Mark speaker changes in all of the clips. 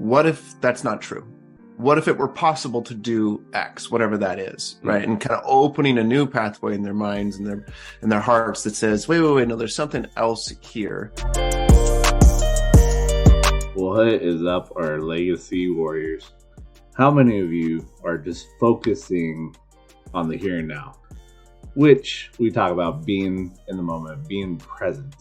Speaker 1: what if that's not true? What if it were possible to do X, whatever that is, right? And kind of opening a new pathway in their minds and their hearts that says, wait, no, there's something else here.
Speaker 2: What is up, our legacy warriors? How many of you are just focusing on the here and now? Which we talk about being in the moment, being present.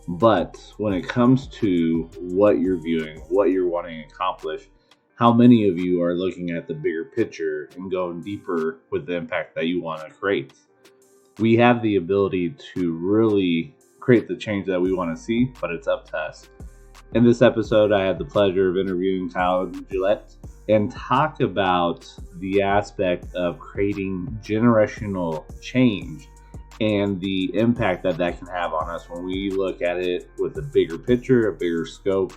Speaker 2: But when it comes to what you're viewing, what you're wanting to accomplish, how many of you are looking at the bigger picture and going deeper with the impact that you want to create? We have the ability to really create the change that we want to see, but it's up to us. In this episode, I had the pleasure of interviewing Kyle Gillette and talk about the aspect of creating generational change and the impact that can have on us when we look at it with a bigger picture, a bigger scope,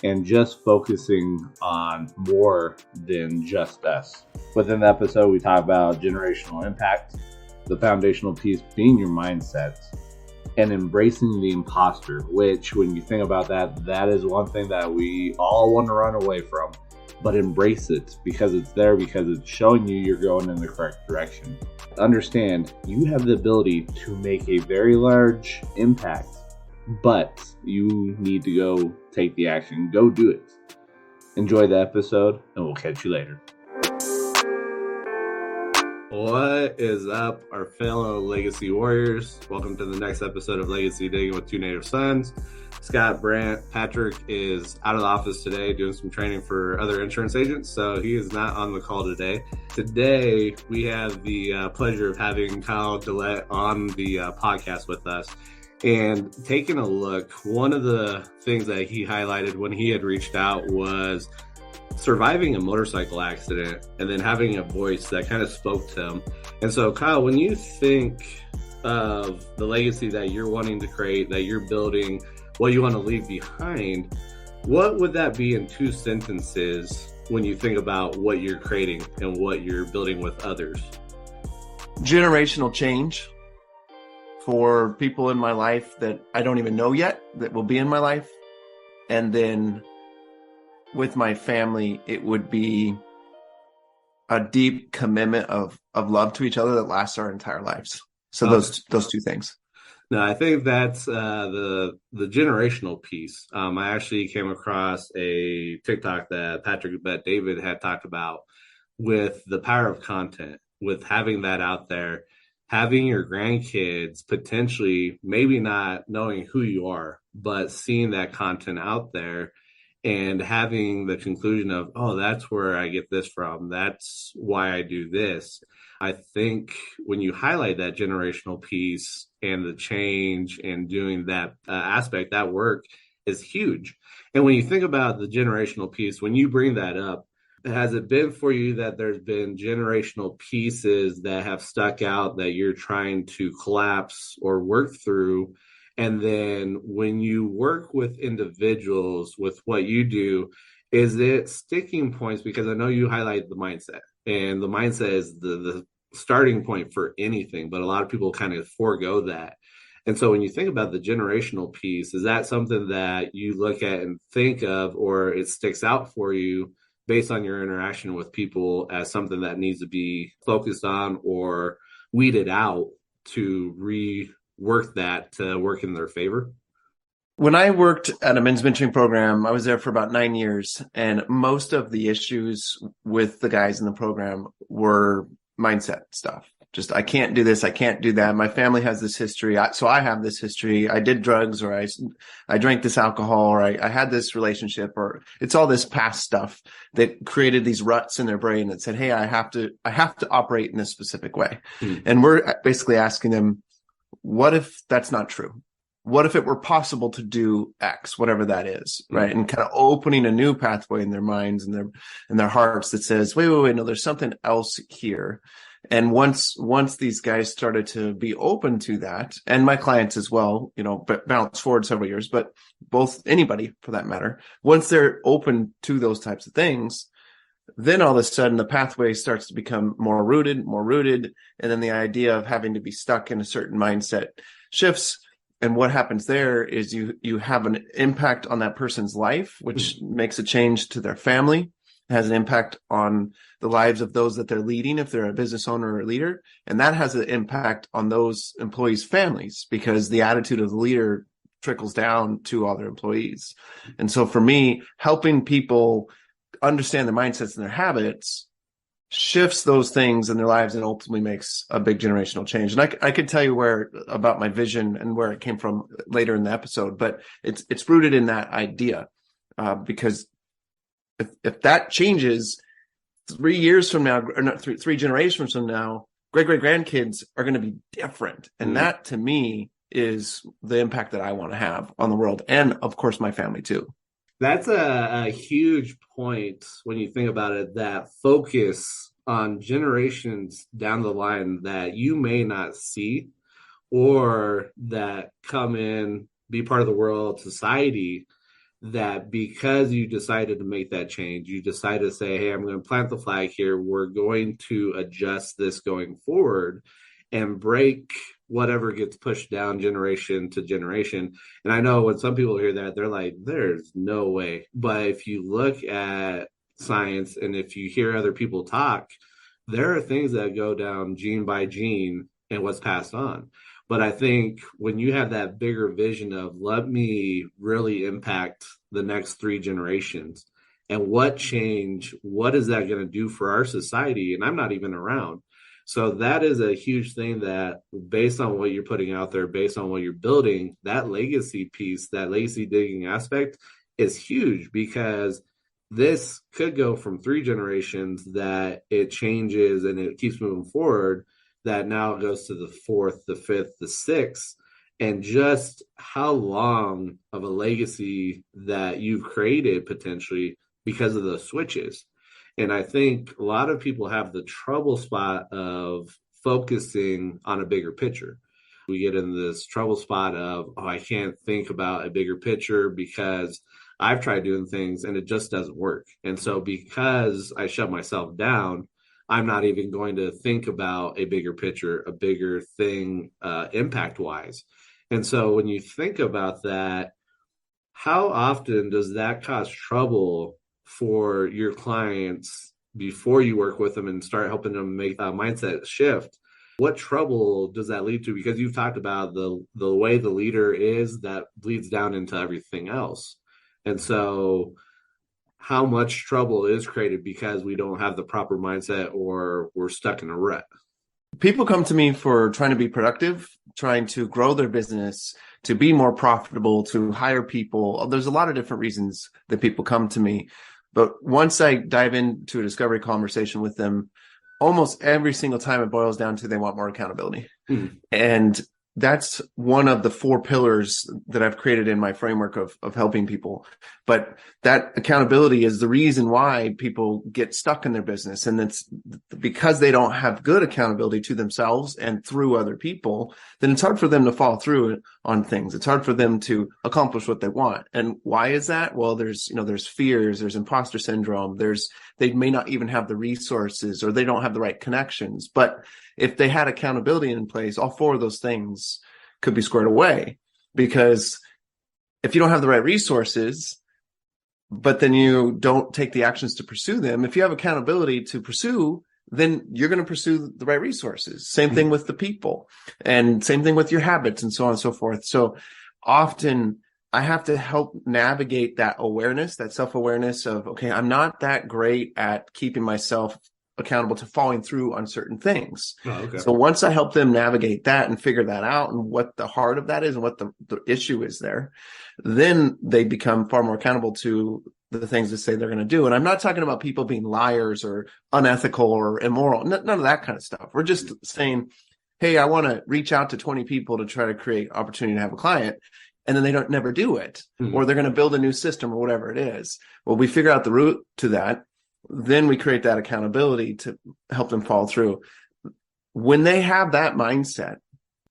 Speaker 2: and just focusing on more than just us. Within the episode, we talk about generational impact, the foundational piece being your mindset, and embracing the imposter, which when you think about that, that is one thing that we all want to run away from. But embrace it because it's there, because it's showing you you're going in the correct direction. Understand, you have the ability to make a very large impact, but you need to go take the action. Go do it. Enjoy the episode, and we'll catch you later. What is up, our fellow legacy warriors? Welcome to the next episode of Legacy Digging with Two Native Sons. Scott Brandt, Patrick is out of the office today doing some training for other insurance agents, so he is not on the call today. Today, we have the pleasure of having Kyle Gillette on the podcast with us. And taking a look, one of the things that he highlighted when he had reached out was surviving a motorcycle accident and then having a voice that kind of spoke to him. And so, Kyle, when you think of the legacy that you're wanting to create, that you're building, what you want to leave behind, what would that be in two sentences when you think about what you're creating and what you're building with others?
Speaker 1: Generational change for people in my life that I don't even know yet, that will be in my life. And then with my family, it would be a deep commitment of love to each other that lasts our entire lives. So those two things.
Speaker 2: No, I think that's the generational piece. I actually came across a TikTok that Patrick Bet David had talked about with the power of content, with having that out there, having your grandkids potentially maybe not knowing who you are, but seeing that content out there and having the conclusion of, oh, that's where I get this from. That's why I do this. I think when you highlight that generational piece and the change and doing that aspect, that work is huge. And when you think about the generational piece, when you bring that up, has it been for you that there's been generational pieces that have stuck out that you're trying to collapse or work through? And then when you work with individuals with what you do, is it sticking points? Because I know you highlight the mindset, and the mindset is the starting point for anything, but a lot of people kind of forego that. And so when you think about the generational piece, is that something that you look at and think of, or it sticks out for you based on your interaction with people as something that needs to be focused on or weeded out to rework that to work in their favor?
Speaker 1: When I worked at a men's mentoring program, I was there for about 9 years, and most of the issues with the guys in the program were mindset stuff. Just, I can't do this, I can't do that. My family has this history, so I have this history. I did drugs, or I drank this alcohol, or I had this relationship, or it's all this past stuff that created these ruts in their brain that said, hey, I have to operate in this specific way. And we're basically asking them, what if that's not true? What if it were possible to do X, whatever that is, right? And kind of opening a new pathway in their minds and their hearts that says, wait, no, there's something else here. And once these guys started to be open to that, and my clients as well, but bounce forward several years, but both, anybody for that matter, once they're open to those types of things, then all of a sudden the pathway starts to become more rooted, and then the idea of having to be stuck in a certain mindset shifts. And what happens there is you have an impact on that person's life, which makes a change to their family, has an impact on the lives of those that they're leading, if they're a business owner or a leader. And that has an impact on those employees' families, because the attitude of the leader trickles down to all their employees. And so for me, helping people understand their mindsets and their habits shifts those things in their lives and ultimately makes a big generational change. And I could tell you about my vision and where it came from later in the episode, but it's rooted in that idea, because if that changes 3 years from now, or not three generations from now, great grandkids are going to be different. And that to me is the impact that I want to have on the world, and of course my family too.
Speaker 3: That's a huge point when you think about it, that focus on generations down the line that you may not see, or that come in, be part of the world, society, that because you decided to make that change, you decided to say, hey, I'm going to plant the flag here. We're going to adjust this going forward and break whatever gets pushed down generation to generation. And I know when some people hear that, they're like, there's no way. But if you look at science and if you hear other people talk, there are things that go down gene by gene and what's passed on. But I think when you have that bigger vision of, let me really impact the next 3 generations, and what change, what is that going to do for our society? And I'm not even around. So that is a huge thing, that based on what you're putting out there, based on what you're building, that legacy piece, that legacy digging aspect is huge, because this could go from 3 generations that it changes and it keeps moving forward, that now it goes to the 4th, the 5th, the 6th, and just how long of a legacy that you've created potentially because of those switches. And I think a lot of people have the trouble spot of focusing on a bigger picture. We get in this trouble spot of, I can't think about a bigger picture because I've tried doing things and it just doesn't work. And so because I shut myself down, I'm not even going to think about a bigger picture, a bigger thing, impact-wise. And so when you think about that, how often does that cause trouble for your clients before you work with them and start helping them make a mindset shift? What trouble does that lead to? Because you've talked about the way the leader is, that bleeds down into everything else. And so how much trouble is created because we don't have the proper mindset, or we're stuck in a rut?
Speaker 1: People come to me for trying to be productive, trying to grow their business, to be more profitable, to hire people. There's a lot of different reasons that people come to me. But once I dive into a discovery conversation with them, almost every single time it boils down to they want more accountability. And that's one of the 4 pillars that I've created in my framework of helping people. But that accountability is the reason why people get stuck in their business. And it's because they don't have good accountability to themselves and through other people, then it's hard for them to follow through on things. It's hard for them to accomplish what they want. And why is that? Well, there's fears, there's imposter syndrome, they may not even have the resources, or they don't have the right connections. But if they had accountability in place, all 4 of those things could be squared away. Because if you don't have the right resources, but then you don't take the actions to pursue them, if you have accountability to pursue, then you're going to pursue the right resources. Same thing with the people, and same thing with your habits, and so on and so forth. So often I have to help navigate that awareness, that self-awareness of, okay, I'm not that great at keeping myself accountable to following through on certain things. Okay. So once I help them navigate that and figure that out, and what the heart of that is and what the issue is there, then they become far more accountable to the things they say they're going to do. And I'm not talking about people being liars or unethical or immoral, none of that kind of stuff. We're just saying, hey, I want to reach out to 20 people to try to create opportunity to have a client. And then they don't never do it, or they're going to build a new system or whatever it is. Well, we figure out the route to that. Then we create that accountability to help them follow through. When they have that mindset,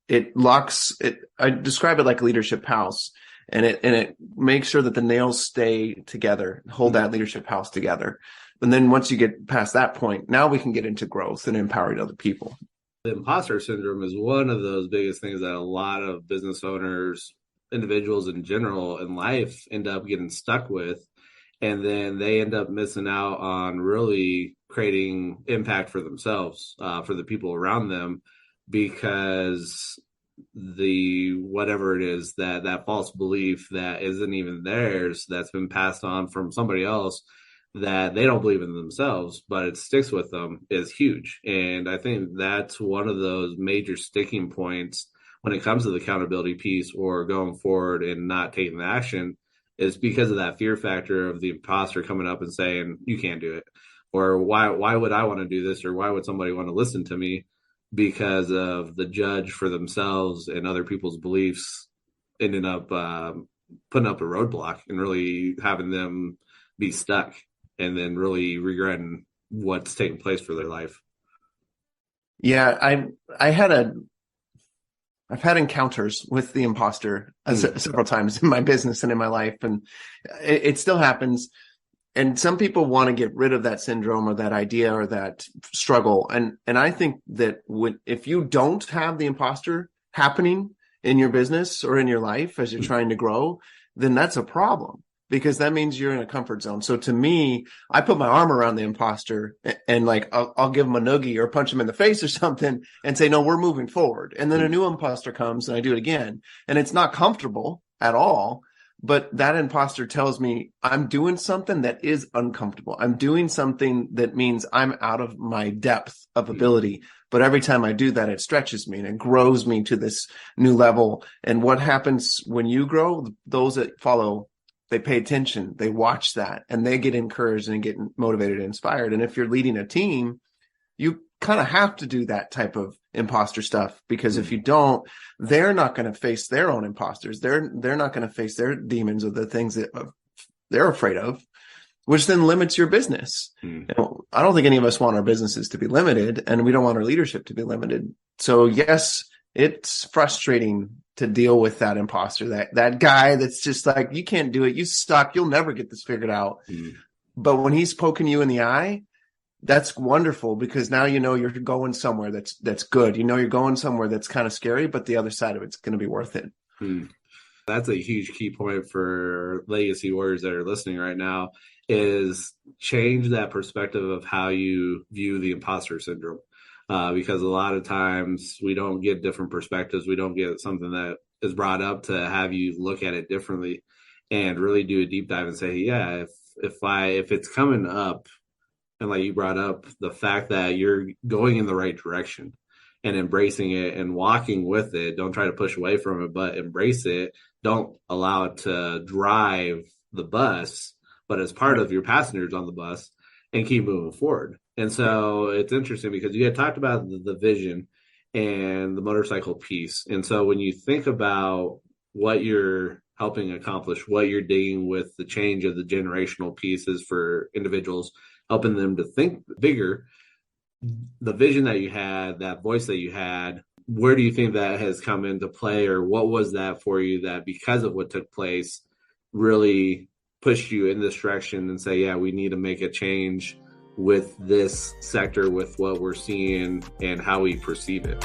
Speaker 1: it locks it. I describe it like a leadership house, and it makes sure that the nails stay together, hold that leadership house together. And then once you get past that point, now we can get into growth and empowering other people.
Speaker 3: The imposter syndrome is one of those biggest things that a lot of business owners, individuals in general in life end up getting stuck with. And then they end up missing out on really creating impact for themselves, for the people around them, because the whatever it is, that false belief that isn't even theirs, that's been passed on from somebody else, that they don't believe in themselves, but it sticks with them, is huge. And I think that's one of those major sticking points when it comes to the accountability piece or going forward and not taking the action, is because of that fear factor of the imposter coming up and saying, you can't do it. Or why would I want to do this? Or why would somebody want to listen to me? Because of the judge for themselves and other people's beliefs ending up putting up a roadblock and really having them be stuck and then really regretting what's taking place for their life.
Speaker 1: Yeah, I've had encounters with the imposter several times in my business and in my life, and it still happens. And some people want to get rid of that syndrome or that idea or that struggle. And I think that if you don't have the imposter happening in your business or in your life as you're trying to grow, then that's a problem, because that means you're in a comfort zone. So to me, I put my arm around the imposter and like, I'll give him a noogie or punch him in the face or something and say, no, we're moving forward. And then a new imposter comes and I do it again. And it's not comfortable at all. But that imposter tells me I'm doing something that is uncomfortable. I'm doing something that means I'm out of my depth of ability. But every time I do that, it stretches me and it grows me to this new level. And what happens when you grow? Those that follow, they pay attention, they watch that, and they get encouraged and get motivated and inspired. And if you're leading a team, you kind of have to do that type of imposter stuff, because if you don't, they're not going to face their own imposters. They're not going to face their demons or the things that they're afraid of, which then limits your business. You know, I don't think any of us want our businesses to be limited, and we don't want our leadership to be limited. So yes, it's frustrating to deal with that imposter, that guy that's just like, you can't do it. You suck. You'll never get this figured out. But when he's poking you in the eye, that's wonderful, because now you know you're going somewhere that's good. You know you're going somewhere that's kind of scary, but the other side of it's going to be worth it.
Speaker 3: That's a huge key point for legacy warriors that are listening right now, is change that perspective of how you view the imposter syndrome. Because a lot of times we don't get different perspectives. We don't get something that is brought up to have you look at it differently and really do a deep dive and say, yeah, if it's coming up, and like you brought up, the fact that you're going in the right direction and embracing it and walking with it. Don't try to push away from it, but embrace it. Don't allow it to drive the bus, but as part of your passengers on the bus, and keep moving forward. And so it's interesting because you had talked about the vision and the motorcycle piece. And so when you think about what you're helping accomplish, what you're digging with the change of the generational pieces for individuals, helping them to think bigger, the vision that you had, that voice that you had, where do you think that has come into play, or what was that for you that, because of what took place, really pushed you in this direction and say, yeah, we need to make a change with this sector, with what we're seeing and how we perceive it?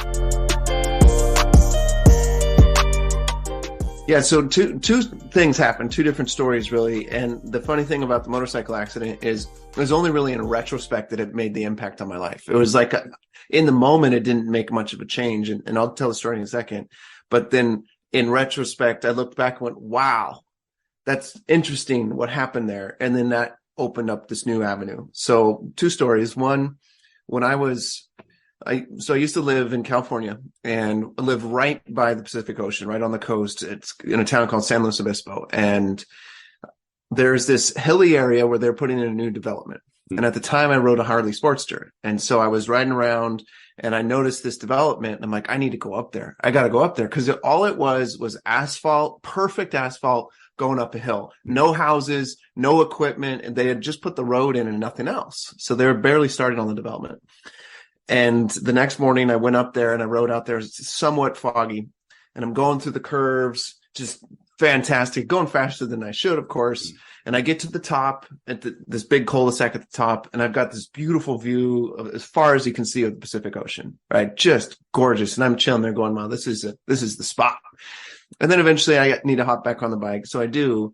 Speaker 1: Yeah, so two things happened, two different stories really. And the funny thing about the motorcycle accident is it was only really in retrospect that it made the impact on my life. It was like in the moment, it didn't make much of a change. And I'll tell the story in a second. But then in retrospect, I looked back and went, wow, that's interesting what happened there. And then that opened up this new avenue. So two stories. One, when I used to live in California and live right by the Pacific Ocean, right on the coast. It's in a town called San Luis Obispo. And there's this hilly area where they're putting in a new development. And at the time I rode a Harley Sportster. And so I was riding around and I noticed this development. And I'm like, I need to go up there. I got to go up there, because all it was asphalt, perfect asphalt going up a hill, no houses, no equipment. And they had just put the road in and nothing else. So they were barely starting on the development. And the next morning I went up there and I rode out there. It's somewhat foggy and I'm going through the curves, just fantastic, going faster than I should, of course. And I get to the top at this big cul-de-sac at the top, and I've got this beautiful view of, as far as you can see, of the Pacific Ocean, right? Just gorgeous. And I'm chilling there going, wow, this is the spot. And then eventually I need to hop back on the bike. So I do.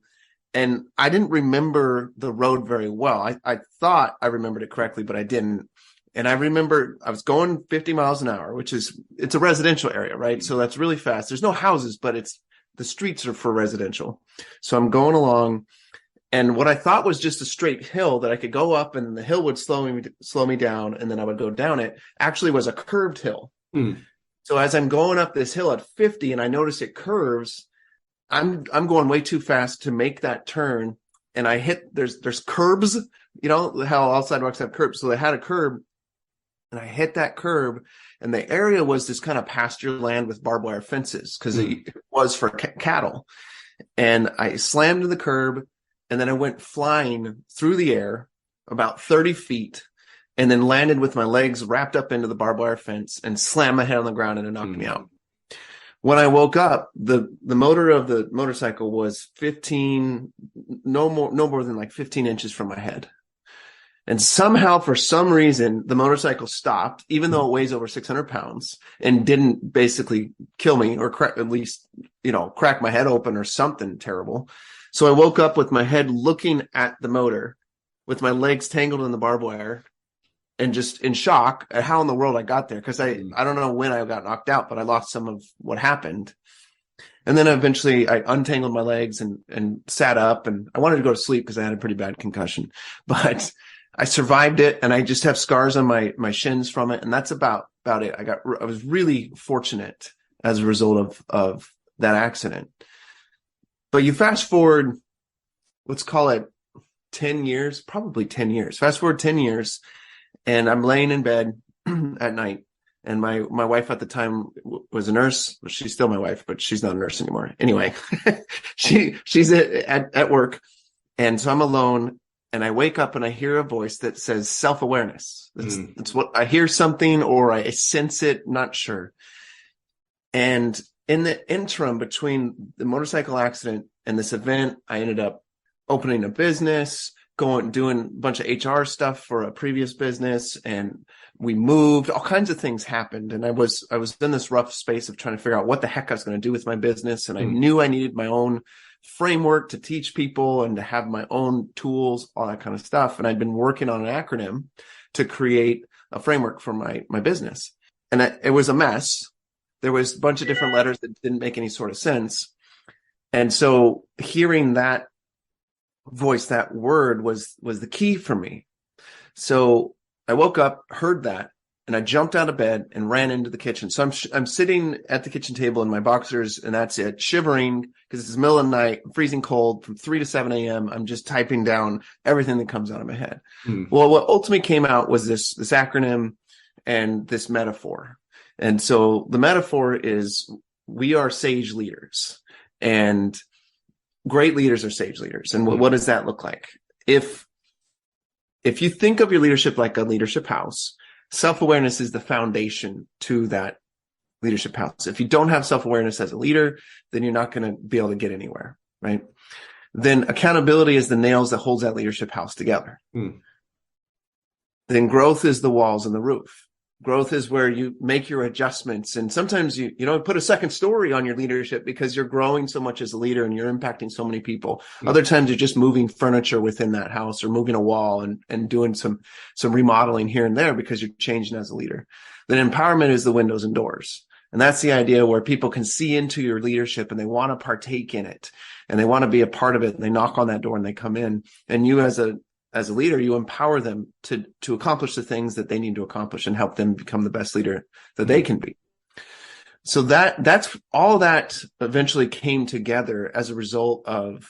Speaker 1: And I didn't remember the road very well. I thought I remembered it correctly, but I didn't. And I remember I was going 50 miles an hour, it's a residential area, right? So that's really fast. There's no houses, but the streets are for residential. So I'm going along, and what I thought was just a straight hill that I could go up and the hill would slow me down, and then I would go down it, actually was a curved hill. So as I'm going up this hill at 50 and I notice it curves, I'm going way too fast to make that turn. And I hit, there's curbs, you know, how all sidewalks have curbs. So they had a curb, and I hit that curb, and the area was this kind of pasture land with barbed wire fences because it was for cattle. And I slammed to the curb, and then I went flying through the air about 30 feet, and then landed with my legs wrapped up into the barbed wire fence and slammed my head on the ground, and it knocked me out. When I woke up, the motor of the motorcycle was no more than like 15 inches from my head. And somehow, for some reason, the motorcycle stopped, even though it weighs over 600 pounds, and didn't basically kill me, or at least, you know, crack my head open or something terrible. So I woke up with my head looking at the motor, with my legs tangled in the barbed wire, and just in shock at how in the world I got there. Because I don't know when I got knocked out, but I lost some of what happened. And then eventually I untangled my legs and sat up, and I wanted to go to sleep because I had a pretty bad concussion. But I survived it, and I just have scars on my shins from it. And that's about it. I was really fortunate as a result of that accident. But you fast forward, let's call it 10 years, probably 10 years. Fast forward 10 years, and I'm laying in bed at night. And my wife at the time was a nurse. She's still my wife, but she's not a nurse anymore. Anyway, she's at work. And so I'm alone. And I wake up and I hear a voice that says self-awareness. It's what I hear, something, or I sense it, not sure. And in the interim between the motorcycle accident and this event, I ended up opening a business, doing a bunch of HR stuff for a previous business, and we moved. All kinds of things happened. And I was in this rough space of trying to figure out what the heck I was going to do with my business. And I knew I needed my own framework to teach people and to have my own tools, all that kind of stuff. And I'd been working on an acronym to create a framework for my business. And it was a mess. There was a bunch of different letters that didn't make any sort of sense. And so hearing that voice, that word was the key for me. So I woke up, heard that, and I jumped out of bed and ran into the kitchen. So I'm sitting at the kitchen table in my boxers, and that's it, shivering because it's the middle of the night, freezing cold, from 3 to 7 a.m. I'm just typing down everything that comes out of my head. Well, what ultimately came out was this acronym and this metaphor. And so the metaphor is, we are sage leaders, and great leaders are sage leaders. And what does that look like? If you think of your leadership like a leadership house, self-awareness is the foundation to that leadership house. If you don't have self-awareness as a leader, then you're not going to be able to get anywhere, right? Then accountability is the nails that holds that leadership house together. Then growth is the walls and the roof. Growth is where you make your adjustments. And sometimes you put a second story on your leadership because you're growing so much as a leader and you're impacting so many people. Other times you're just moving furniture within that house or moving a wall and doing some remodeling here and there because you're changing as a leader. Then empowerment is the windows and doors. And that's the idea where people can see into your leadership and they want to partake in it and they want to be a part of it. And they knock on that door and they come in, and you as a leader, you empower them to accomplish the things that they need to accomplish and help them become the best leader that they can be. So that's all that eventually came together as a result of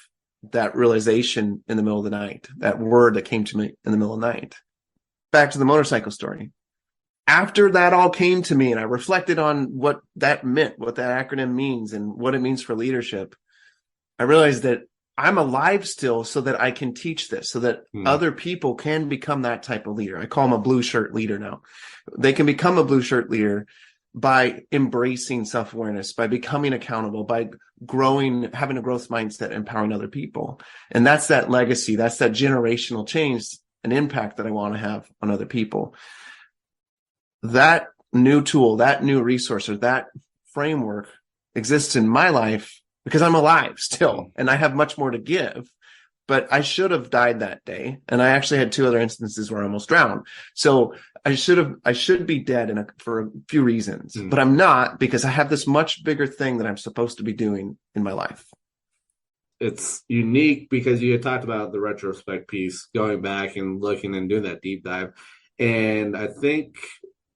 Speaker 1: that realization in the middle of the night, that word that came to me in the middle of the night. Back to the motorcycle story. After that all came to me and I reflected on what that meant, what that acronym means and what it means for leadership, I realized that I'm alive still so that I can teach this, so that other people can become that type of leader. I call them a blue shirt leader now. They can become a blue shirt leader by embracing self-awareness, by becoming accountable, by growing, having a growth mindset, empowering other people. And that's that legacy. That's that generational change and impact that I want to have on other people. That new tool, that new resource, or that framework exists in my life because I'm alive still, and I have much more to give. But I should have died that day. And I actually had 2 other instances where I almost drowned. So I should be dead for a few reasons, but I'm not, because I have this much bigger thing that I'm supposed to be doing in my life.
Speaker 3: It's unique because you had talked about the retrospect piece, going back and looking and doing that deep dive. And I think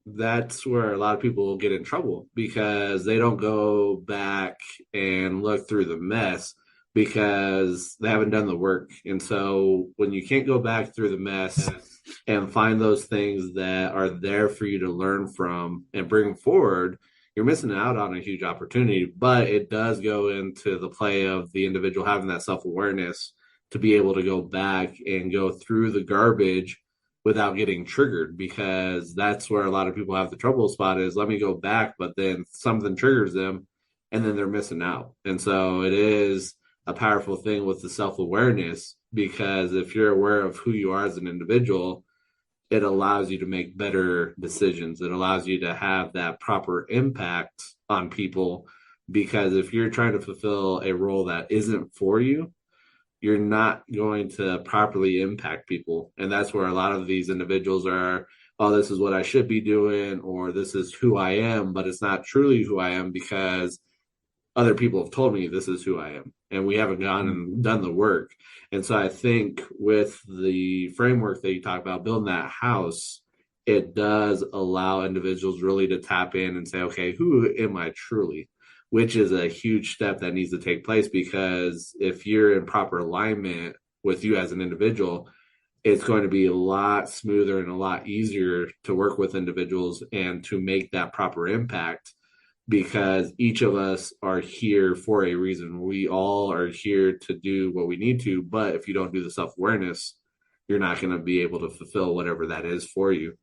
Speaker 3: that's where a lot of people will get in trouble, because they don't go back and look through the mess because they haven't done the work. And so when you can't go back through the mess and find those things that are there for you to learn from and bring forward, you're missing out on a huge opportunity. But it does go into the play of the individual having that self-awareness to be able to go back and go through the garbage without getting triggered, because that's where a lot of people have the trouble spot is, let me go back, but then something triggers them and then they're missing out. And so it is a powerful thing with the self-awareness, because if you're aware of who you are as an individual, it allows you to make better decisions. It allows you to have that proper impact on people, because if you're trying to fulfill a role that isn't for you, you're not going to properly impact people. And that's where a lot of these individuals are, oh, this is what I should be doing, or this is who I am, but it's not truly who I am because other people have told me this is who I am, and we haven't gone and done the work. And so I think with the framework that you talk about, building that house, it does allow individuals really to tap in and say, okay, who am I truly? Which is a huge step that needs to take place, because if you're in proper alignment with you as an individual, it's going to be a lot smoother and a lot easier to work with individuals and to make that proper impact, because each of us are here for a reason. We all are here to do what we need to, but if you don't do the self-awareness, you're not going to be able to fulfill whatever that is for you.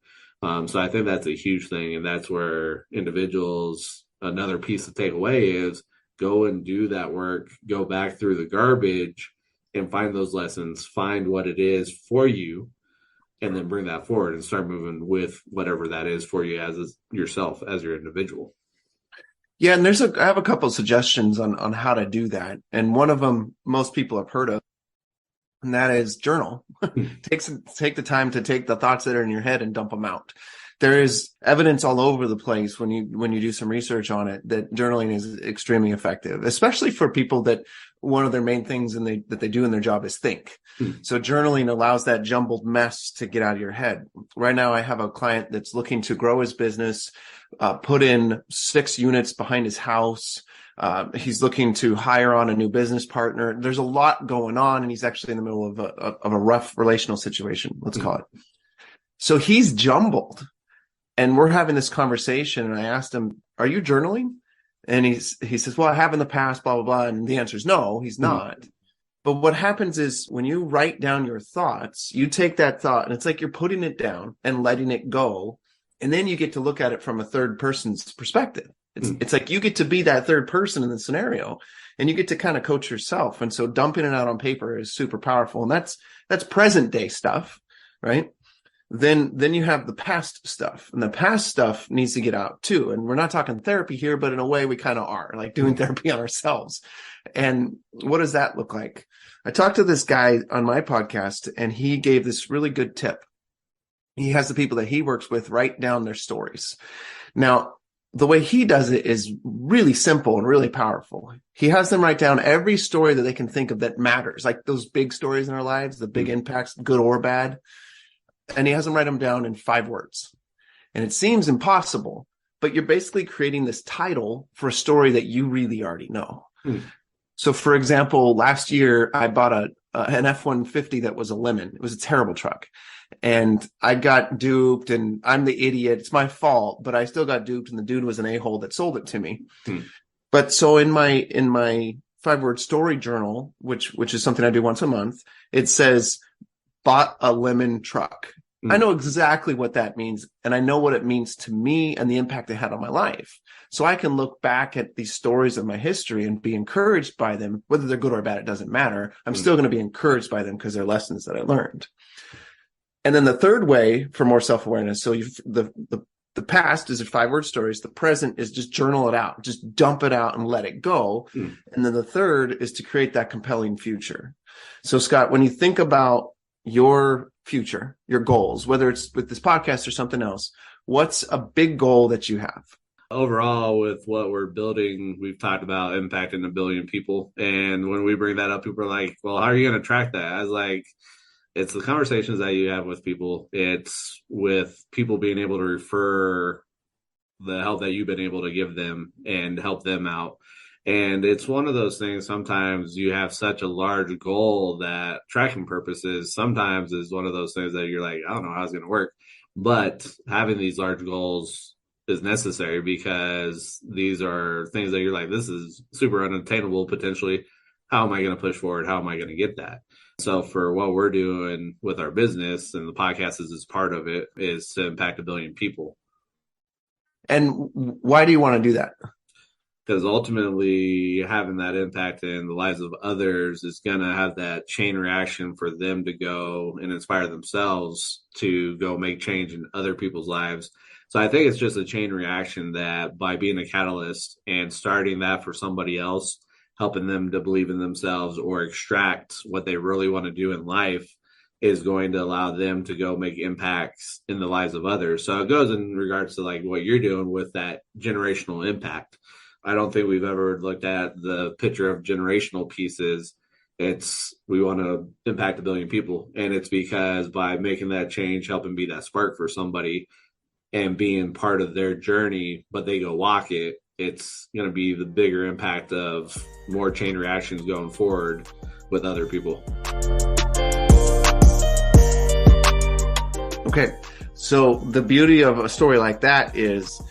Speaker 3: So I think that's a huge thing. And that's where individuals, another piece to take away is go and do that work, go back through the garbage and find those lessons, find what it is for you, and then bring that forward and start moving with whatever that is for you as yourself, as your individual.
Speaker 1: Yeah, and I have a couple of suggestions on how to do that. And one of them most people have heard of, and that is journal. Take the time to take the thoughts that are in your head and dump them out. There is evidence all over the place when you do some research on it that journaling is extremely effective, especially for people that one of their main things that they do in their job is think. So journaling allows that jumbled mess to get out of your head. Right now, I have a client that's looking to grow his business, put in 6 units behind his house. He's looking to hire on a new business partner. There's a lot going on, and he's actually in the middle of a rough relational situation, let's call it. So he's jumbled. And we're having this conversation, and I asked him, "Are you journaling?" And he says, "Well, I have in the past, blah, blah, blah." And the answer is no, he's not. But what happens is when you write down your thoughts, you take that thought, and it's like you're putting it down and letting it go. And then you get to look at it from a third person's perspective. It's like you get to be that third person in the scenario, and you get to kind of coach yourself. And so dumping it out on paper is super powerful. And that's present day stuff, right? Then you have the past stuff, and the past stuff needs to get out too. And we're not talking therapy here, but in a way we kind of are, like doing therapy on ourselves. And what does that look like? I talked to this guy on my podcast, and he gave this really good tip. He has the people that he works with write down their stories. Now, the way he does it is really simple and really powerful. He has them write down every story that they can think of that matters, like those big stories in our lives, the big impacts, good or bad. And he has them write them down in 5 words. And it seems impossible, but you're basically creating this title for a story that you really already know. So, for example, last year I bought an F-150 that was a lemon. It was a terrible truck. And I got duped, and I'm the idiot. It's my fault, but I still got duped, and the dude was an a-hole that sold it to me. But so in my 5-word story journal, which is something I do once a month, it says, bought a lemon truck. I know exactly what that means. And I know what it means to me and the impact it had on my life. So I can look back at these stories of my history and be encouraged by them, whether they're good or bad, it doesn't matter. I'm still going to be encouraged by them because they're lessons that I learned. And then the third way for more self-awareness. So the past is 5-word stories. The present is just journal it out, just dump it out and let it go. And then the third is to create that compelling future. So Scott, when you think about your future, your goals, whether it's with this podcast or something else, what's a big goal that you have?
Speaker 3: Overall, with what we're building, we've talked about impacting 1 billion people. And when we bring that up, people are like, well, how are you going to track that? I was like, it's the conversations that you have with people. It's with people being able to refer the help that you've been able to give them and help them out. And it's one of those things, sometimes you have such a large goal that tracking purposes sometimes is one of those things that you're like, I don't know how it's going to work. But having these large goals is necessary because these are things that you're like, this is super unattainable potentially. How am I going to push forward? How am I going to get that? So for what we're doing with our business, and the podcast is part of it, is to impact 1 billion people.
Speaker 1: And why do you want to do that?
Speaker 3: Because ultimately having that impact in the lives of others is going to have that chain reaction for them to go and inspire themselves to go make change in other people's lives. So I think it's just a chain reaction that by being a catalyst and starting that for somebody else, helping them to believe in themselves or extract what they really want to do in life is going to allow them to go make impacts in the lives of others. So it goes in regards to like what you're doing with that generational impact. I don't think we've ever looked at the picture of generational pieces. It's we want to impact 1 billion people. And it's because by making that change, helping be that spark for somebody and being part of their journey, but they go walk it, it's going to be the bigger impact of more chain reactions going forward with other people.
Speaker 1: Okay. So the beauty of a story like that is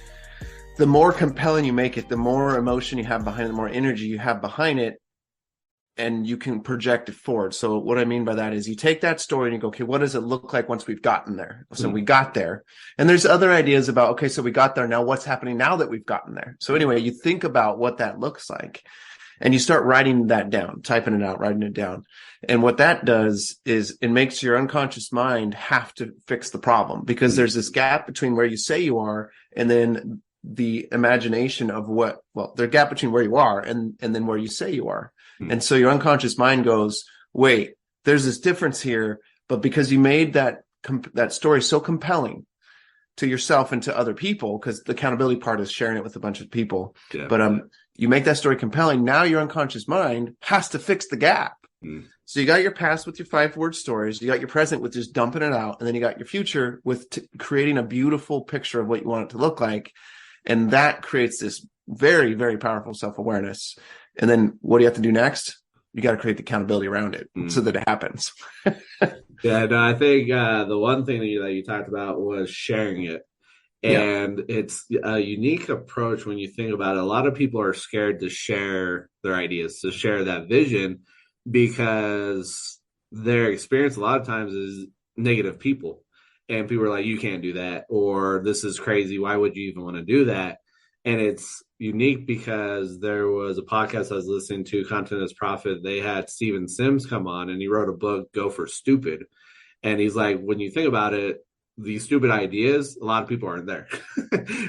Speaker 1: the more compelling you make it, the more emotion you have behind it, the more energy you have behind it, and you can project it forward. So what I mean by that is you take that story and you go, okay, what does it look like once we've gotten there? So we got there. And there's other ideas about, okay, so we got there. Now what's happening now that we've gotten there? So anyway, you think about what that looks like and you start writing that down, typing it out, writing it down. And what that does is it makes your unconscious mind have to fix the problem because there's this gap between where you say you are and then the imagination of the gap between where you are and then where you say you are. And so your unconscious mind goes, wait, there's this difference here. But because you made that story so compelling to yourself and to other people, because the accountability part is sharing it with a bunch of people. Yeah. But you make that story compelling. Now your unconscious mind has to fix the gap. So you got your past with your 5-word stories. You got your present with just dumping it out. And then you got your future with creating a beautiful picture of what you want it to look like. And that creates this very, very powerful self-awareness. And then what do you have to do next? You got to create the accountability around it so that it happens.
Speaker 3: Yeah, no, I think the one thing that you talked about was sharing it. And it's a unique approach when you think about it. A lot of people are scared to share their ideas, to share that vision, because their experience a lot of times is negative people. And people are like, you can't do that, or this is crazy. Why would you even want to do that? And it's unique because there was a podcast I was listening to, Content as Profit. They had Steven Sims come on and he wrote a book, Go for Stupid. And he's like, when you think about it, these stupid ideas, a lot of people aren't there.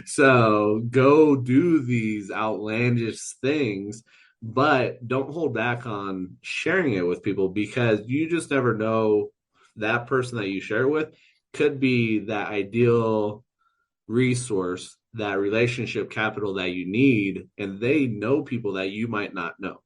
Speaker 3: So go do these outlandish things, but don't hold back on sharing it with people because you just never know that person that you share it with could be that ideal resource, that relationship capital that you need, and they know people that you might not know.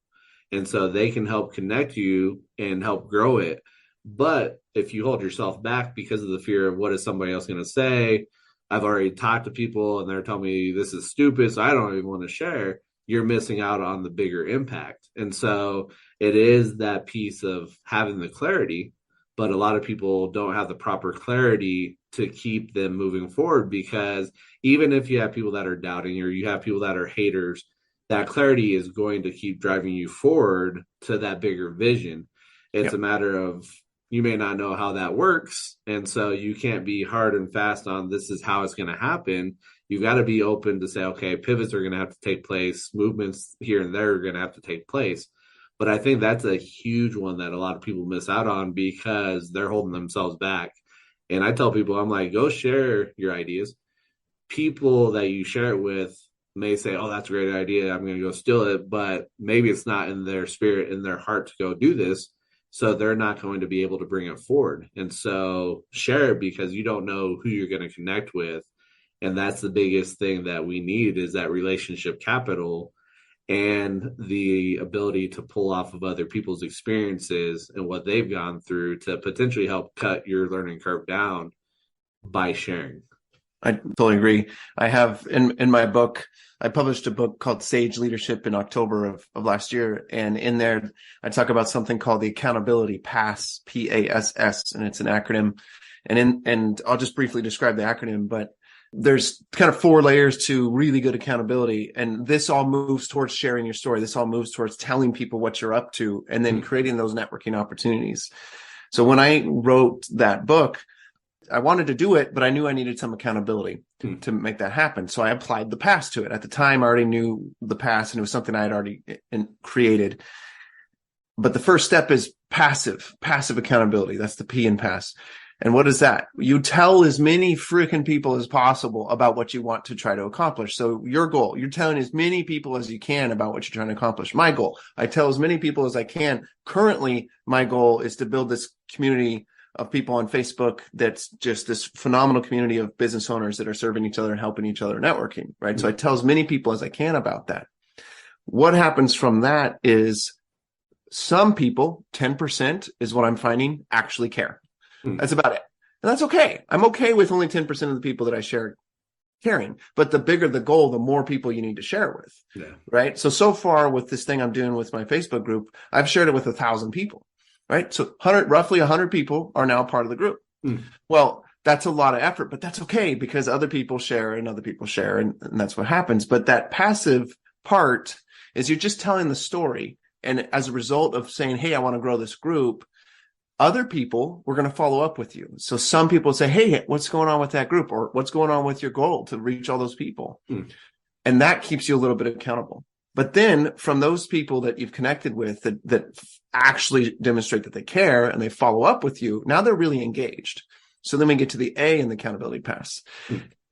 Speaker 3: And so they can help connect you and help grow it. But if you hold yourself back because of the fear of what is somebody else going to say, I've already talked to people and they're telling me this is stupid, so I don't even want to share, you're missing out on the bigger impact. And so it is that piece of having the clarity, but a lot of people don't have the proper clarity to keep them moving forward, because even if you have people that are doubting or you have people that are haters, that clarity is going to keep driving you forward to that bigger vision. It's a matter of you may not know how that works. And so you can't be hard and fast on this is how it's going to happen. You've got to be open to say, okay, pivots are going to have to take place, movements here and there are going to have to take place. But I think that's a huge one that a lot of people miss out on because they're holding themselves back. And I tell people, I'm like, go share your ideas. People that you share it with may say, oh, that's a great idea, I'm going to go steal it. But maybe it's not in their spirit, in their heart to go do this. So they're not going to be able to bring it forward. And so share it because you don't know who you're going to connect with. And that's the biggest thing that we need is that relationship capital and the ability to pull off of other people's experiences and what they've gone through to potentially help cut your learning curve down by sharing.
Speaker 1: I totally agree. I have in my book, I published a book called Sage Leadership in October of last year. And in there, I talk about something called the Accountability PASS, PASS, and it's an acronym. And I'll just briefly describe the acronym, but there's kind of 4 layers to really good accountability. And this all moves towards sharing your story. This all moves towards telling people what you're up to and then creating those networking opportunities. So when I wrote that book, I wanted to do it, but I knew I needed some accountability to make that happen. So I applied the PASS to it. At the time, I already knew the PASS and it was something I had already created. But the first step is passive accountability. That's the P in PASS. And what is that? You tell as many freaking people as possible about what you want to try to accomplish. So your goal, you're telling as many people as you can about what you're trying to accomplish. My goal, I tell as many people as I can. Currently, my goal is to build this community of people on Facebook that's just this phenomenal community of business owners that are serving each other and helping each other networking, right? So I tell as many people as I can about that. What happens from that is some people, 10% is what I'm finding, actually care. That's about it. And that's okay. I'm okay with only 10% of the people that I share caring. But the bigger the goal, the more people you need to share it with. Yeah. Right? So far with this thing I'm doing with my Facebook group, I've shared it with 1,000 people. Right? So roughly 100 people are now part of the group. Well, that's a lot of effort, but that's okay because other people share and other people share and that's what happens. But that passive part is you're just telling the story. And as a result of saying, hey, I want to grow this group, other people were going to follow up with you. So some people say, hey, what's going on with that group? Or what's going on with your goal to reach all those people? And that keeps you a little bit accountable. But then from those people that you've connected with that actually demonstrate that they care and they follow up with you, now they're really engaged. So then we get to the A in the accountability PASS.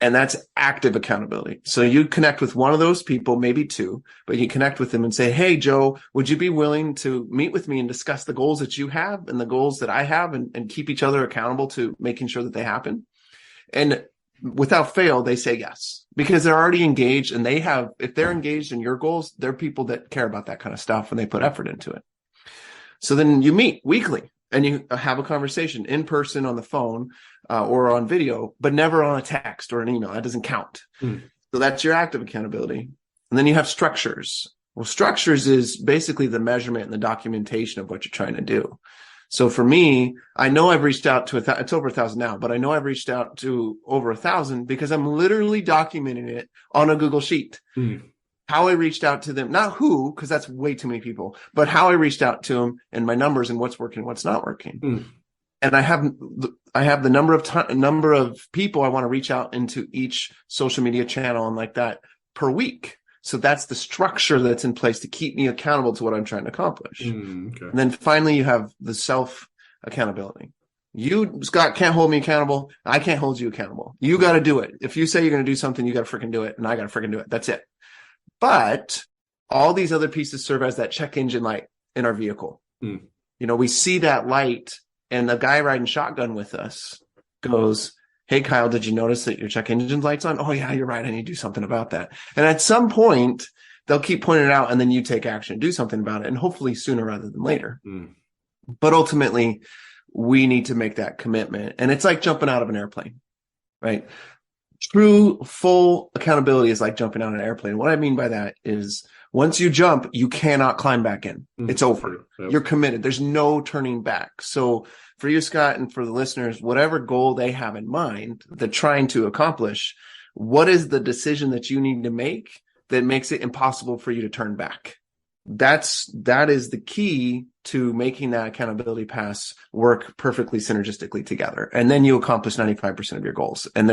Speaker 1: And that's active accountability. So you connect with one of those people, maybe 2, but you connect with them and say, hey, Joe, would you be willing to meet with me and discuss the goals that you have and the goals that I have and keep each other accountable to making sure that they happen? And without fail, they say yes, because they're already engaged and if they're engaged in your goals, they're people that care about that kind of stuff and they put effort into it. So then you meet weekly and you have a conversation in person on the phone or on video, but never on a text or an email. That doesn't count. So that's your active accountability. And then you have structures. Well, structures is basically the measurement and the documentation of what you're trying to do. So for me, I know I've reached out to it's over 1,000 now, but I know I've reached out to over 1,000 because I'm literally documenting it on a Google Sheet. How I reached out to them, not who, because that's way too many people, but how I reached out to them and my numbers and what's working, what's not working. And I have the number of people I want to reach out into each social media channel and like that per week. So that's the structure that's in place to keep me accountable to what I'm trying to accomplish. Okay. And then finally, you have the self accountability. You, Scott, can't hold me accountable. I can't hold you accountable. You got to do it. If you say you're going to do something, you got to freaking do it. And I got to freaking do it. That's it. But all these other pieces serve as that check engine light in our vehicle. You know, we see that light and the guy riding shotgun with us goes, hey, Kyle, did you notice that your check engine light's on? Oh, yeah, you're right. I need to do something about that. And at some point, they'll keep pointing it out and then you take action, do something about it, and hopefully sooner rather than later. But ultimately, we need to make that commitment. And it's like jumping out of an airplane, right? True, full accountability is like jumping out of an airplane. What I mean by that is once you jump, you cannot climb back in. It's over. You're committed. There's no turning back. So for you, Scott, and for the listeners, whatever goal they have in mind, they're trying to accomplish, what is the decision that you need to make that makes it impossible for you to turn back? that is the key to making that accountability pass work perfectly synergistically together. And then you accomplish 95% of your goals. And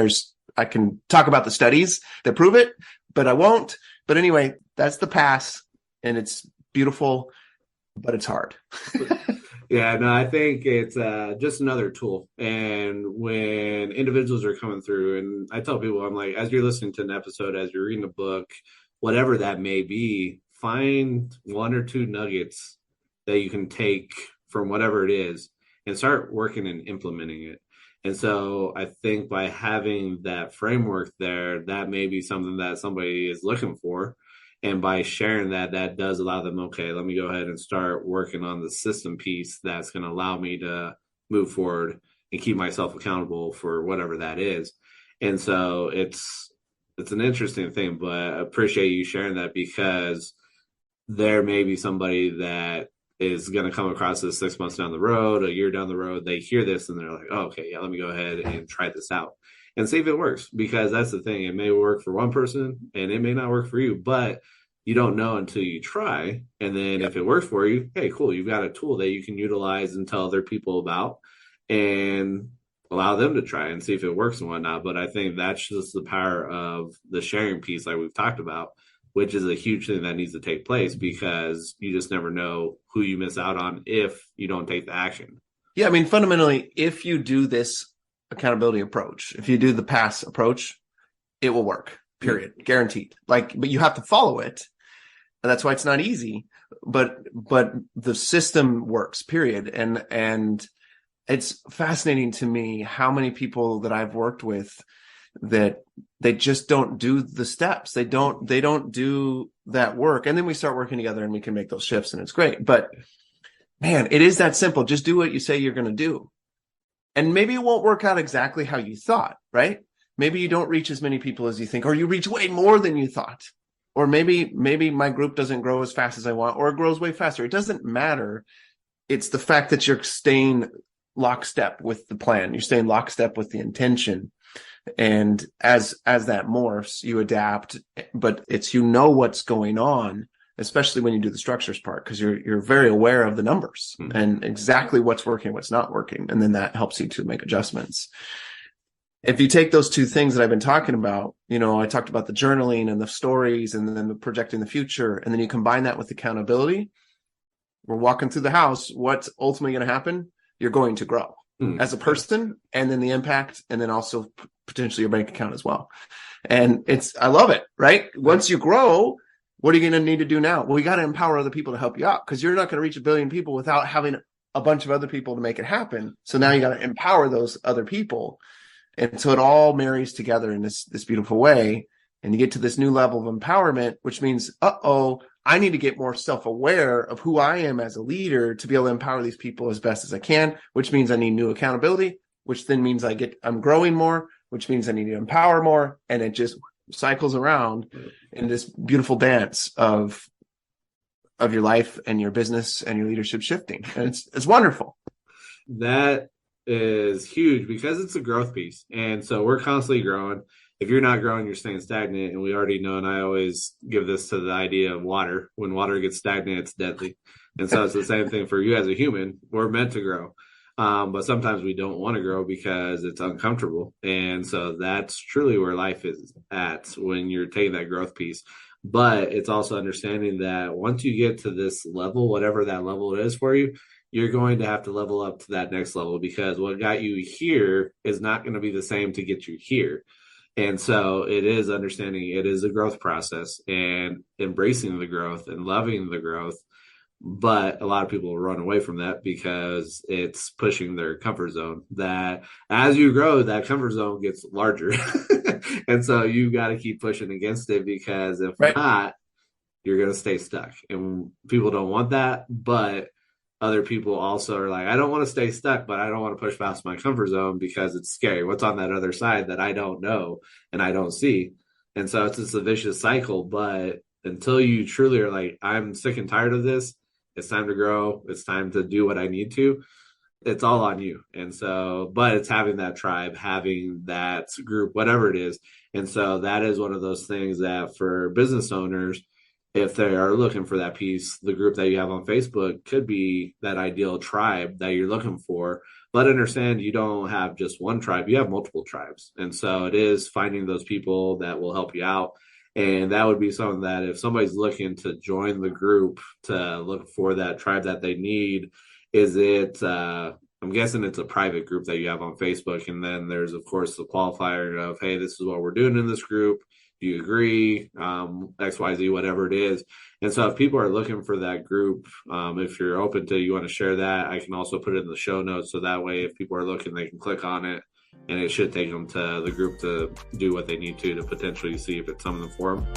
Speaker 1: I can talk about the studies that prove it, but I won't. But anyway, that's the pass, and it's beautiful, but it's hard.
Speaker 3: Yeah, no, I think it's just another tool. And when individuals are coming through, and I tell people, I'm like, as you're listening to an episode, as you're reading a book, whatever that may be, find one or two nuggets that you can take from whatever it is and start working and implementing it. And so I think by having that framework there, that may be something that somebody is looking for. And by sharing that, that does allow them, okay, let me go ahead and start working on the system piece that's going to allow me to move forward and keep myself accountable for whatever that is. And so it's an interesting thing, but I appreciate you sharing that, because there may be somebody that is going to come across this 6 months down the road, a year down the road. They hear this and they're like, oh, okay, yeah, let me go ahead and try this out and see if it works, because that's the thing. It may work for one person and it may not work for you, but you don't know until you try. And then if it works for you, hey, cool. You've got a tool that you can utilize and tell other people about and allow them to try and see if it works and whatnot. But I think that's just the power of the sharing piece, like we've talked about, which is a huge thing that needs to take place, because you just never know who you miss out on if you don't take the action.
Speaker 1: Yeah. I mean, fundamentally, if you do this accountability approach, if you do the pass approach, it will work, period. Guaranteed. But you have to follow it. And that's why it's not easy, but the system works, period. And it's fascinating to me how many people that I've worked with that they just don't do the steps. They don't do that work. And then we start working together and we can make those shifts, and it's great. But man, it is that simple. Just do what you say you're going to do. And maybe it won't work out exactly how you thought, right? Maybe you don't reach as many people as you think, or you reach way more than you thought. Or maybe my group doesn't grow as fast as I want, or it grows way faster. It doesn't matter. It's the fact that you're staying lockstep with the plan. You're staying lockstep with the intention. And as that morphs, you adapt, but it's, what's going on, especially when you do the structures part, because you're very aware of the numbers and exactly what's working, what's not working. And then that helps you to make adjustments. If you take those two things that I've been talking about, I talked about the journaling and the stories and then the projecting the future, and then you combine that with accountability, we're walking through the house. What's ultimately going to happen? You're going to grow as a person, and then the impact, and then also potentially your bank account as well. And I love it, right? Once you grow, what are you going to need to do now? Well, we got to empower other people to help you out, because you're not going to reach 1 billion people without having a bunch of other people to make it happen. So now you got to empower those other people. And so it all marries together in this beautiful way. And you get to this new level of empowerment, which means, I need to get more self-aware of who I am as a leader to be able to empower these people as best as I can, which means I need new accountability, which then means I'm growing more, which means I need to empower more. And it just cycles around in this beautiful dance of your life and your business and your leadership shifting. And it's wonderful.
Speaker 3: That is huge, because it's a growth piece. And so we're constantly growing. If you're not growing, you're staying stagnant. And we already know, and I always give this to the idea of water. When water gets stagnant, it's deadly. And so it's the same thing for you as a human. We're meant to grow. But sometimes we don't want to grow because it's uncomfortable. And so that's truly where life is at when you're taking that growth piece. But it's also understanding that once you get to this level, whatever that level is for you, you're going to have to level up to that next level, because what got you here is not going to be the same to get you here. And so it is understanding it is a growth process and embracing the growth and loving the growth. But a lot of people run away from that because it's pushing their comfort zone. That as you grow, that comfort zone gets larger. And so you got to keep pushing against it, because if not, you're going to stay stuck. And people don't want that. But other people also are like, I don't want to stay stuck, but I don't want to push past my comfort zone because it's scary. What's on that other side that I don't know and I don't see? And so it's just a vicious cycle. But until you truly are like, I'm sick and tired of this, it's time to grow, it's time to do what I need to, it's all on you. And so, but it's having that tribe, having that group, whatever it is. And so that is one of those things that for business owners, if they are looking for that piece, the group that you have on Facebook could be that ideal tribe that you're looking for. But understand you don't have just one tribe, you have multiple tribes. And so it is finding those people that will help you out. And that would be something that if somebody's looking to join the group to look for that tribe that they need, is it, I'm guessing it's a private group that you have on Facebook. And then there's, of course, the qualifier of, hey, this is what we're doing in this group. Do you agree? XYZ, whatever it is. And so if people are looking for that group, if you're open to, you want to share that, I can also put it in the show notes. So that way, if people are looking, they can click on it and it should take them to the group to do what they need to potentially see if it's something for them.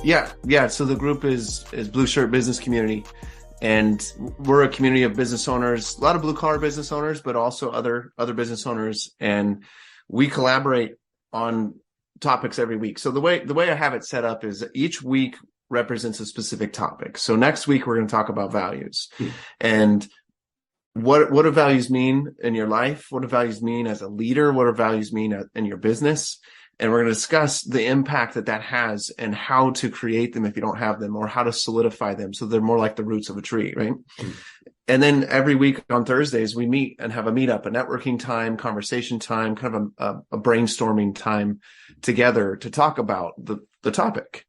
Speaker 1: Yeah. So the group is Blue Shirt Business Community. And we're a community of business owners, a lot of blue collar business owners, but also other business owners. And we collaborate on topics every week. So the way I have it set up is each week represents a specific topic. So next week, we're going to talk about values and what do values mean in your life? What do values mean as a leader? What do values mean in your business? And we're going to discuss the impact that has and how to create them if you don't have them, or how to solidify them so they're more like the roots of a tree, right? And then every week on Thursdays, we meet and have a meetup, a networking time, conversation time, kind of a brainstorming time together to talk about the topic.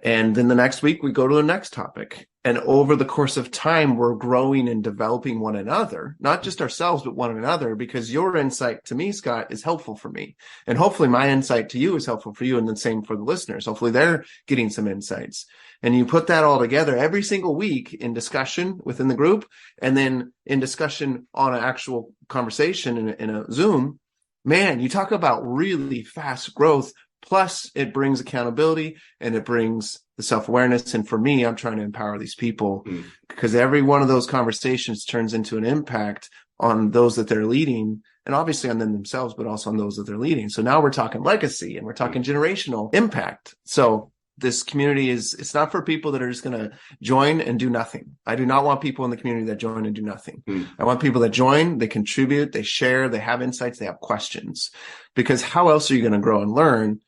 Speaker 1: And then the next week, we go to the next topic. And over the course of time, we're growing and developing one another, not just ourselves, but one another, because your insight to me, Scott, is helpful for me. And hopefully my insight to you is helpful for you, and the same for the listeners. Hopefully they're getting some insights. And you put that all together every single week in discussion within the group, and then in discussion on an actual conversation in a Zoom. Man, you talk about really fast growth. Plus, it brings accountability and it brings the self-awareness. And for me, I'm trying to empower these people because every one of those conversations turns into an impact on those that they're leading, and obviously on them themselves, but also on those that they're leading. So now we're talking legacy and we're talking generational impact. So this community it's not for people that are just going to join and do nothing. I do not want people in the community that join and do nothing. I want people that join, they contribute, they share, they have insights, they have questions, because how else are you going to grow and learn?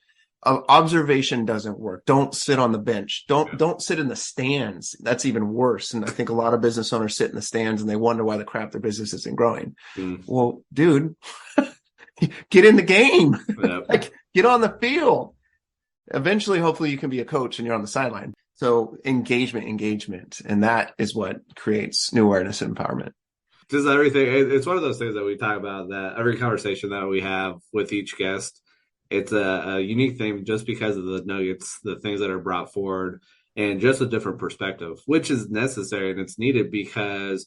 Speaker 1: Observation doesn't work. Don't sit on the bench. Don't sit in the stands. That's even worse. And I think a lot of business owners sit in the stands and they wonder why the crap their business isn't growing. Well, dude, get in the game. Like, get on the field. Eventually, hopefully you can be a coach and you're on the sideline. So engagement. And that is what creates new awareness and empowerment.
Speaker 3: Just everything. It's one of those things that we talk about, that every conversation that we have with each guest, it's a unique thing just because of the nuggets, the things that are brought forward, and just a different perspective, which is necessary and it's needed, because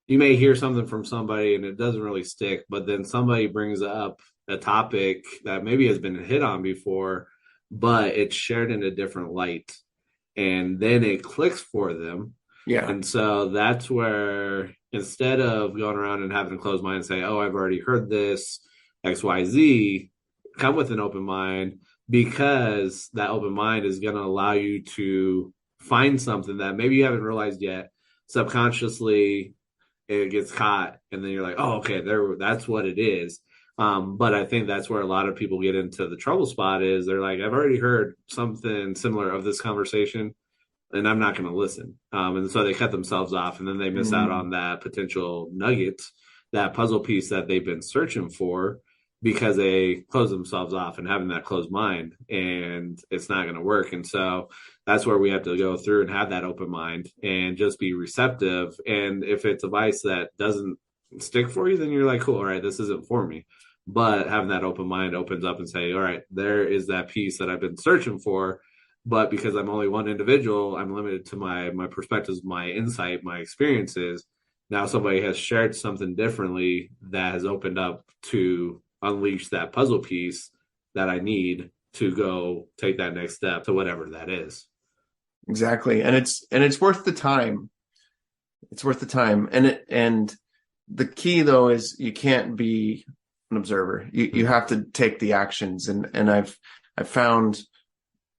Speaker 3: you may hear something from somebody and it doesn't really stick, but then somebody brings up a topic that maybe has been hit on before, but it's shared in a different light, and then it clicks for them.
Speaker 1: Yeah.
Speaker 3: And so that's where, instead of going around and having a closed mind and say, oh, I've already heard this, XYZ, come with an open mind, because that open mind is going to allow you to find something that maybe you haven't realized yet. Subconsciously, it gets caught, and then you're like, oh, okay, that's what it is. But I think that's where a lot of people get into the trouble spot, is they're like, I've already heard something similar of this conversation, and I'm not going to listen. And so they cut themselves off, and then they miss out on that potential nugget, that puzzle piece that they've been searching for, because they close themselves off and having that closed mind, and it's not going to work. And so that's where we have to go through and have that open mind and just be receptive. And if it's advice that doesn't stick for you, then you're like, cool, all right, this isn't for me. But having that open mind opens up and say, all right, there is that piece that I've been searching for, but because I'm only one individual, I'm limited to my perspectives, my insight, my experiences. Now somebody has shared something differently that has opened up to unleash that puzzle piece that I need to go take that next step to whatever that is.
Speaker 1: Exactly. And it's worth the time. It's worth the time. And the key though is you can't be an observer. You have to take the actions. And I've found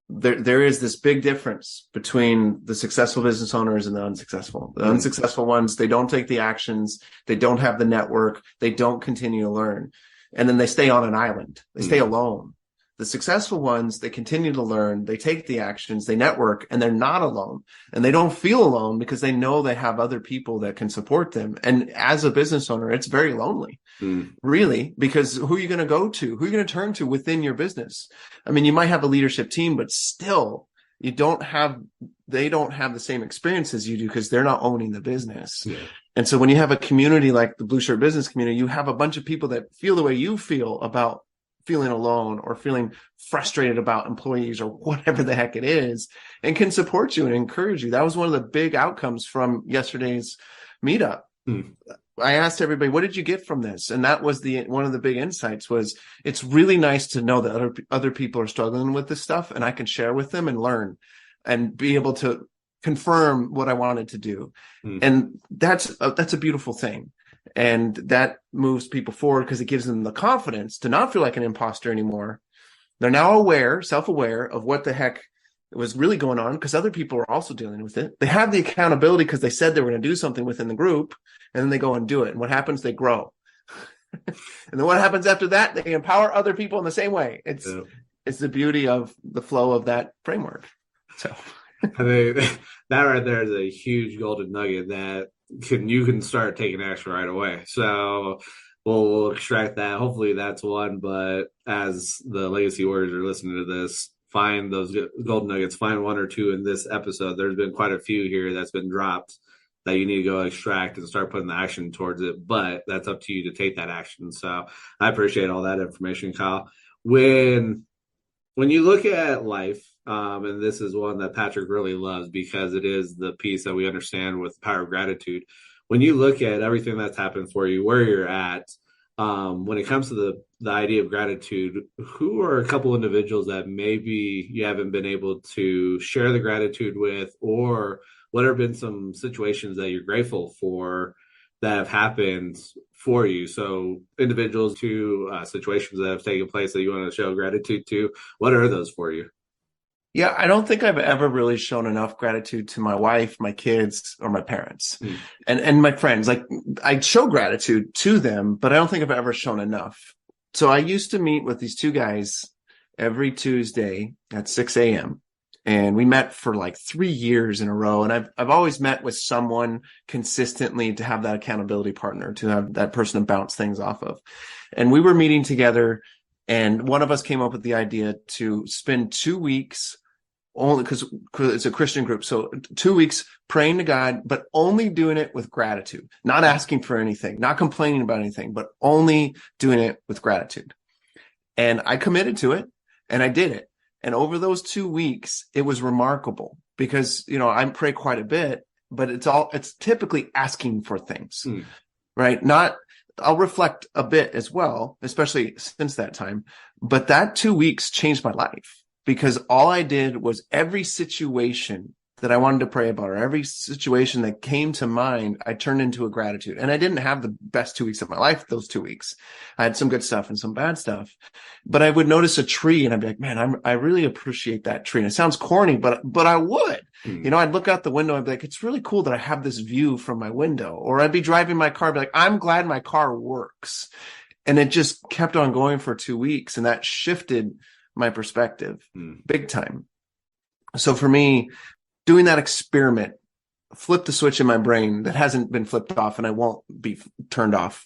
Speaker 1: there is this big difference between the successful business owners and the unsuccessful. The unsuccessful ones, they don't take the actions. They don't have the network. They don't continue to learn. And then they stay on an island. They stay alone. The successful ones, they continue to learn, they take the actions, they network, and they're not alone. And they don't feel alone because they know they have other people that can support them. And as a business owner, it's very lonely, really, because who are you going to go to? Who are you going to turn to within your business? I mean, you might have a leadership team, but still, they don't have the same experience as you do because they're not owning the business.
Speaker 3: Yeah.
Speaker 1: And so when you have a community like the Blue Shirt Business community, you have a bunch of people that feel the way you feel about feeling alone or feeling frustrated about employees or whatever the heck it is, and can support you and encourage you. That was one of the big outcomes from yesterday's meetup. I asked everybody, what did you get from this? And that was one of the big insights was it's really nice to know that other people are struggling with this stuff, and I can share with them and learn and be able to confirm what I wanted to do. And that's a beautiful thing. And that moves people forward because it gives them the confidence to not feel like an imposter anymore. They're now self-aware of what the heck was really going on because other people are also dealing with it. They have the accountability because they said they were going to do something within the group, and then they go and do it. And what happens? They grow. And then what happens after that? They empower other people in the same way. It's the beauty of the flow of that framework. So
Speaker 3: I mean, that right there is a huge golden nugget that you can start taking action right away. So we'll extract that. Hopefully that's one. But as the Legacy Warriors are listening to this, find those golden nuggets. Find one or two in this episode. There's been quite a few here that's been dropped that you need to go extract and start putting the action towards it. But that's up to you to take that action. So I appreciate all that information, Kyle. When you look at life, and this is one that Patrick really loves because it is the piece that we understand with the power of gratitude. When you look at everything that's happened for you, where you're at, when it comes to the idea of gratitude, who are a couple individuals that maybe you haven't been able to share the gratitude with, or what have been some situations that you're grateful for that have happened for you? So individuals to situations that have taken place that you want to show gratitude to, what are those for you?
Speaker 1: Yeah, I don't think I've ever really shown enough gratitude to my wife, my kids, or my parents and my friends. Like I show gratitude to them, but I don't think I've ever shown enough. So I used to meet with these two guys every Tuesday at 6 a.m. And we met for like 3 years in a row. And I've always met with someone consistently to have that accountability partner, to have that person to bounce things off of. And we were meeting together, and one of us came up with the idea to spend 2 weeks only because it's a Christian group. So 2 weeks praying to God, but only doing it with gratitude, not asking for anything, not complaining about anything, but only doing it with gratitude. And I committed to it and I did it. And over those 2 weeks, it was remarkable because, I pray quite a bit, but it's typically asking for things, right? I'll reflect a bit as well, especially since that time, but that 2 weeks changed my life. Because all I did was every situation that I wanted to pray about, or every situation that came to mind, I turned into a gratitude. And I didn't have the best 2 weeks of my life, those 2 weeks. I had some good stuff and some bad stuff. But I would notice a tree and I'd be like, man, I really appreciate that tree. And it sounds corny, but I would. I'd look out the window and be like, it's really cool that I have this view from my window. Or I'd be driving my car and be like, I'm glad my car works. And it just kept on going for 2 weeks. And that shifted my perspective big time. So for me, doing that experiment flipped the switch in my brain that hasn't been flipped off, and I won't be turned off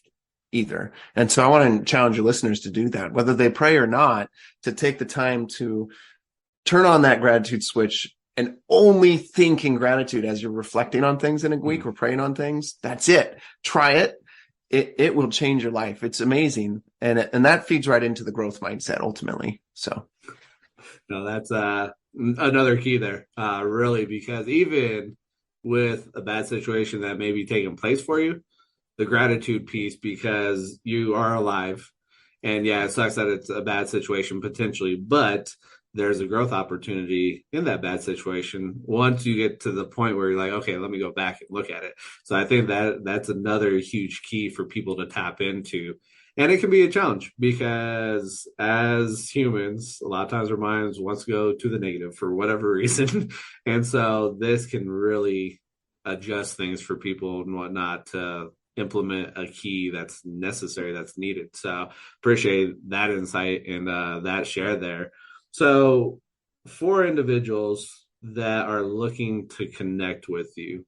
Speaker 1: either. And so I want to challenge your listeners to do that, whether they pray or not, to take the time to turn on that gratitude switch and only think in gratitude as you're reflecting on things in a week or praying on things. That's it. Try it. It will change your life. It's amazing. And that feeds right into the growth mindset ultimately. So.
Speaker 3: No, that's another key there, really, because even with a bad situation that may be taking place for you, the gratitude piece, because you are alive, and yeah, it sucks that it's a bad situation potentially, but there's a growth opportunity in that bad situation once you get to the point where you're like, okay, let me go back and look at it. So I think that's another huge key for people to tap into. And it can be a challenge because as humans, a lot of times our minds want to go to the negative for whatever reason. And so this can really adjust things for people and whatnot to implement a key that's necessary, that's needed. So appreciate that insight and that share there. So for individuals that are looking to connect with you,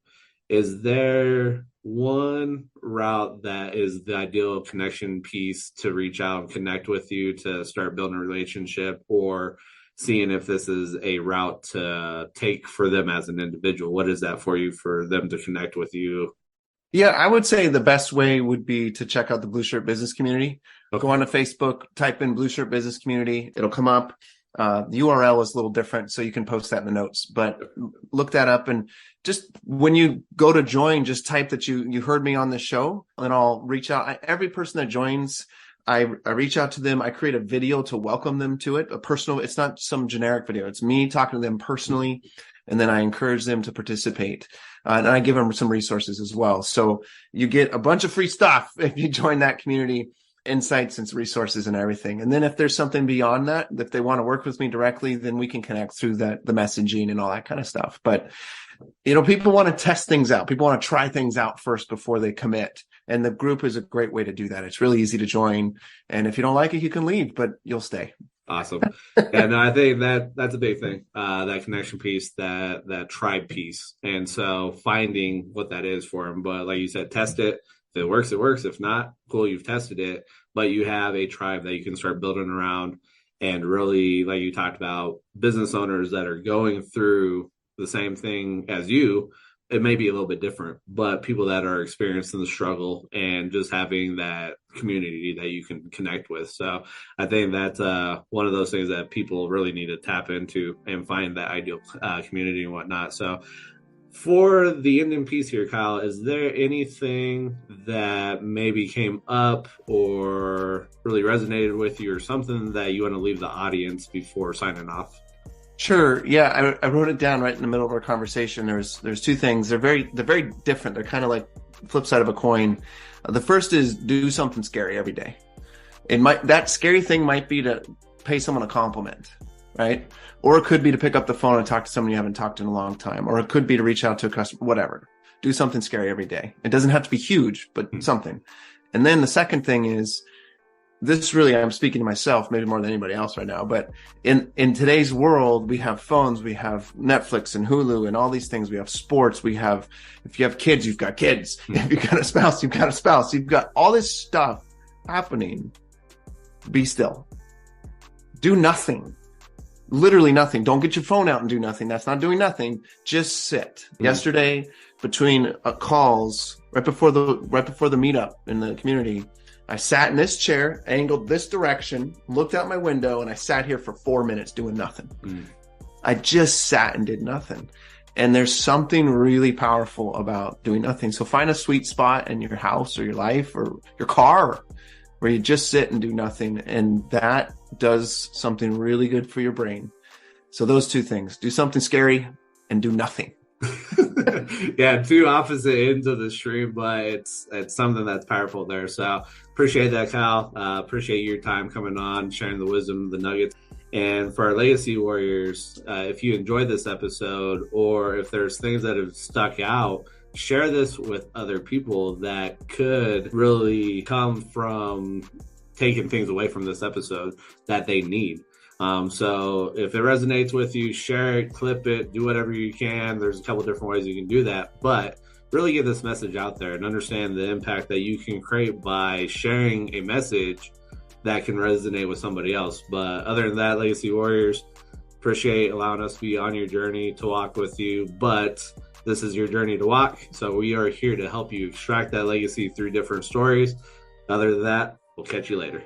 Speaker 3: is there one route that is the ideal connection piece to reach out and connect with you to start building a relationship, or seeing if this is a route to take for them as an individual? What is that for you, for them to connect with you?
Speaker 1: Yeah, I would say the best way would be to check out the Blue Shirt Business Community. Okay. Go on to Facebook, type in Blue Shirt Business Community. It'll come up. The URL is a little different, so you can post that in the notes, but look that up. And just when you go to join, just type that you heard me on the show, and I'll reach out. Every person that joins, I reach out to them. I create a video to welcome them to it, a personal. It's not some generic video. It's me talking to them personally, and then I encourage them to participate. And I give them some resources as well. So you get a bunch of free stuff if you join that community, insights and resources and everything. And then if there's something beyond that, if they want to work with me directly, then we can connect through the messaging and all that kind of stuff. But, people want to test things out. People want to try things out first before they commit. And the group is a great way to do that. It's really easy to join. And if you don't like it, you can leave, but you'll stay.
Speaker 3: Awesome. And I think that's a big thing, that connection piece, that tribe piece. And so finding what that is for them. But like you said, test it. If it works, it works. If not, cool, you've tested it. But you have a tribe that you can start building around. And really, like you talked about, business owners that are going through the same thing as you. It may be a little bit different, but people that are experiencing the struggle and just having that community that you can connect with. So I think that's one of those things that people really need to tap into and find that ideal community and whatnot. So for the ending piece here, Kyle, is there anything that maybe came up or really resonated with you, or something that you want to leave the audience before signing off?
Speaker 1: Sure. Yeah, I wrote it down right in the middle of our conversation. There's two things. They're very different. They're kind of like flip side of a coin. The first is do something scary every day. That scary thing might be to pay someone a compliment, right? Or it could be to pick up the phone and talk to someone you haven't talked to in a long time. Or it could be to reach out to a customer, whatever. Do something scary every day. It doesn't have to be huge, but something. And then the second thing is, this really, I'm speaking to myself, maybe more than anybody else right now, but in today's world, we have phones, we have Netflix and Hulu and all these things. We have sports. We have, if you have kids, you've got kids. If you've got a spouse, you've got a spouse. You've got all this stuff happening. Be still. Do nothing. Literally nothing. Don't get your phone out and do nothing. That's not doing nothing. Just sit. Yesterday, between calls, right before the meetup in the community, I sat in this chair, angled this direction, looked out my window, and I sat here for 4 minutes doing nothing. I just sat and did nothing. And there's something really powerful about doing nothing. So find a sweet spot in your house or your life or your car where you just sit and do nothing. And that does something really good for your brain. So those two things, do something scary and do nothing.
Speaker 3: Yeah, two opposite ends of the stream, but it's something that's powerful there. So appreciate that, Kyle. Appreciate your time coming on, sharing the wisdom, the nuggets. And for our legacy warriors, if you enjoyed this episode, or if there's things that have stuck out, share this with other people that could really come from taking things away from this episode that they need. So if it resonates with you, share it, clip it, do whatever you can. There's a couple different ways you can do that, but really get this message out there and understand the impact that you can create by sharing a message that can resonate with somebody else. But other than that, Legacy Warriors, appreciate allowing us to be on your journey to walk with you, but this is your journey to walk. So we are here to help you extract that legacy through different stories. Other than that, we'll catch you later.